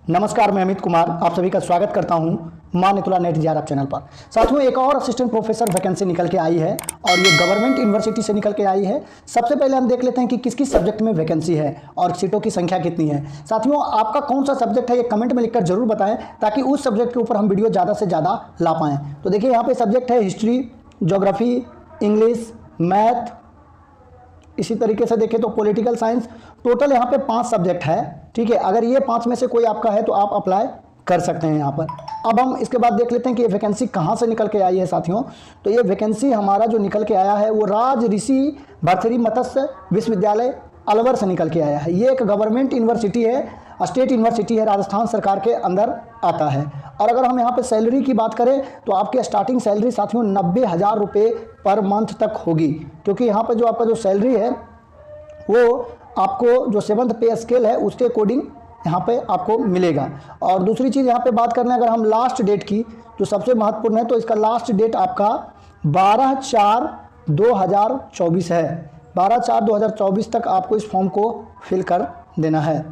नमस्कार, मैं अमित कुमार आप सभी का स्वागत करता हूं मां नेतुला नेट जेआरएफ चैनल पर। साथियों, एक और असिस्टेंट प्रोफेसर वैकेंसी निकल के आई है और ये गवर्नमेंट यूनिवर्सिटी से निकल के आई है। सबसे पहले हम देख लेते हैं कि किस किस सब्जेक्ट में वैकेंसी है और सीटों की संख्या कितनी है। साथियों, आपका कौन सा सब्जेक्ट है ये कमेंट में लिखकर जरूर बताएं ताकि उस सब्जेक्ट के ऊपर हम वीडियो ज़्यादा से ज़्यादा ला पाएँ। तो देखिए, यहाँ पर सब्जेक्ट है हिस्ट्री, ज्योग्राफी, इंग्लिश, मैथ, इसी तरीके से देखें तो पॉलिटिकल साइंस। टोटल यहाँ पे 5 सब्जेक्ट है। ठीक है, अगर ये 5 में से कोई आपका है तो आप अप्लाई कर सकते हैं यहाँ पर। अब हम इसके बाद देख लेते हैं कि ये वैकेंसी कहाँ से निकल के आई है। साथियों, तो ये वैकेंसी हमारा जो निकल के आया है वो राज ऋषि भर्तृहरि मत्स्य विश्वविद्यालय अलवर से निकल के आया है। ये एक गवर्नमेंट यूनिवर्सिटी है, स्टेट यूनिवर्सिटी है, राजस्थान सरकार के अंदर आता है। और अगर हम यहाँ पे सैलरी की बात करें तो आपकी स्टार्टिंग सैलरी साथियों 90,000 रुपये पर मंथ तक होगी, क्योंकि यहाँ पे जो आपका जो सैलरी है वो आपको जो 7th पे स्केल है उसके अकॉर्डिंग यहाँ पे आपको मिलेगा। और दूसरी चीज़ यहाँ पे बात करना है अगर हम लास्ट डेट की, जो सबसे महत्वपूर्ण है, तो इसका लास्ट डेट आपका 12/4/2024 है। 12/4/2024 तक आपको इस फॉर्म को फिल कर देना है।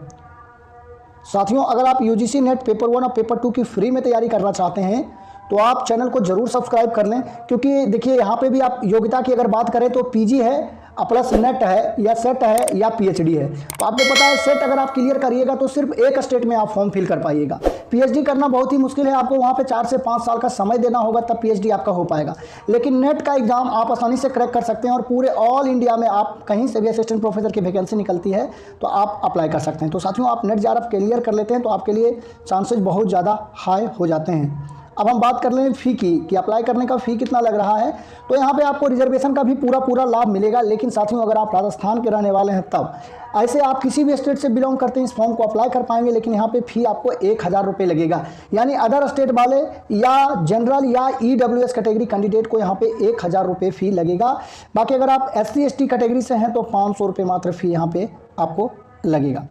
साथियों, अगर आप यूजीसी नेट पेपर 1 और पेपर 2 की फ्री में तैयारी करना चाहते हैं तो आप चैनल को जरूर सब्सक्राइब कर लें, क्योंकि देखिए यहाँ पे भी आप योग्यता की अगर बात करें तो पीजी है प्लस नेट है या सेट है या पीएचडी है। तो आपको पता है सेट अगर आप क्लियर करिएगा तो सिर्फ एक स्टेट में आप फॉर्म फिल कर पाइएगा। पीएचडी करना बहुत ही मुश्किल है, आपको वहाँ पे 4 से 5 साल का समय देना होगा तब पीएचडी आपका हो पाएगा। लेकिन नेट का एग्जाम आप आसानी से क्रैक कर सकते हैं और पूरे ऑल इंडिया में आप कहीं से भी असिस्टेंट प्रोफेसर की वैकेंसी निकलती है तो आप अप्लाई कर सकते हैं। तो साथियों, आप नेट जेआरएफ क्लियर कर लेते हैं तो आपके लिए चांसेज बहुत ज़्यादा हाई हो जाते हैं। अब हम बात कर लें फ़ी की कि अप्लाई करने का फ़ी कितना लग रहा है। तो यहाँ पे आपको रिजर्वेशन का भी पूरा लाभ मिलेगा। लेकिन साथियों, अगर आप राजस्थान के रहने वाले हैं तब ऐसे आप किसी भी स्टेट से बिलोंग करते हैं इस फॉर्म को अप्लाई कर पाएंगे, लेकिन यहाँ पे फ़ी आपको 1,000 रुपये लगेगा। यानी अदर स्टेट वाले या जनरल या ईडब्ल्यूएस कैटेगरी कैंडिडेट को यहाँ पे 1,000 रुपये फ़ी लगेगा। बाकी अगर आप SC ST कैटेगरी से हैं तो 500 रुपये मात्र फ़ी यहाँ पे आपको लगेगा।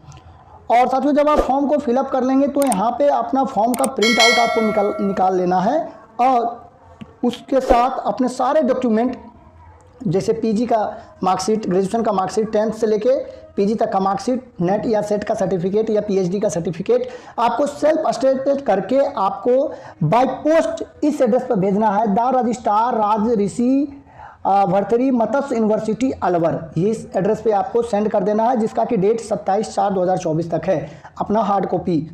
और साथियों, जब आप फॉर्म को फिलअप कर लेंगे तो यहाँ पे अपना फॉर्म का प्रिंट आउट आपको निकाल लेना है और उसके साथ अपने सारे डॉक्यूमेंट जैसे पीजी का मार्कशीट, ग्रेजुएशन का मार्कशीट, 10th से लेके पीजी तक का मार्कशीट, नेट या सेट का सर्टिफिकेट या पीएचडी का सर्टिफिकेट आपको सेल्फ अटेस्टेड करके आपको बाय पोस्ट इस एड्रेस पर भेजना है। The registrar Raj Rishi Bhartrihari Matsya university Alwar, ये इस एड्रेस पे आपको सेंड कर देना है, जिसका कि डेट 27/4/2024 तक है। अपना हार्ड कॉपी।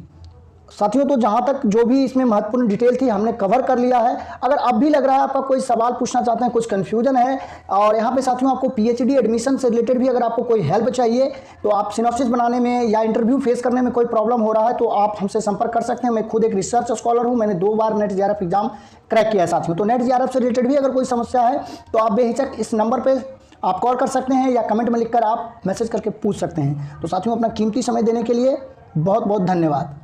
साथियों, तो जहाँ तक जो भी इसमें महत्वपूर्ण डिटेल थी हमने कवर कर लिया है। अगर अब भी लग रहा है आपका कोई सवाल पूछना चाहते हैं, कुछ कन्फ्यूजन है, और यहाँ पे साथियों आपको पीएचडी एडमिशन से रिलेटेड भी अगर आपको कोई हेल्प चाहिए, तो आप सिनॉप्सिस बनाने में या इंटरव्यू फेस करने में कोई प्रॉब्लम हो रहा है तो आप हमसे संपर्क कर सकते हैं। मैं खुद एक रिसर्च स्कॉलर हूँ, मैंने 2 बार नेट जेआरएफ एग्जाम क्रैक किया है साथियों। तो नेट जेआरएफ से रिलेटेड भी अगर कोई समस्या है तो आप बेहिचक इस नंबर पर आप कॉल कर सकते हैं या कमेंट में लिखकर आप मैसेज करके पूछ सकते हैं। तो साथियों, अपना कीमती समय देने के लिए बहुत बहुत धन्यवाद।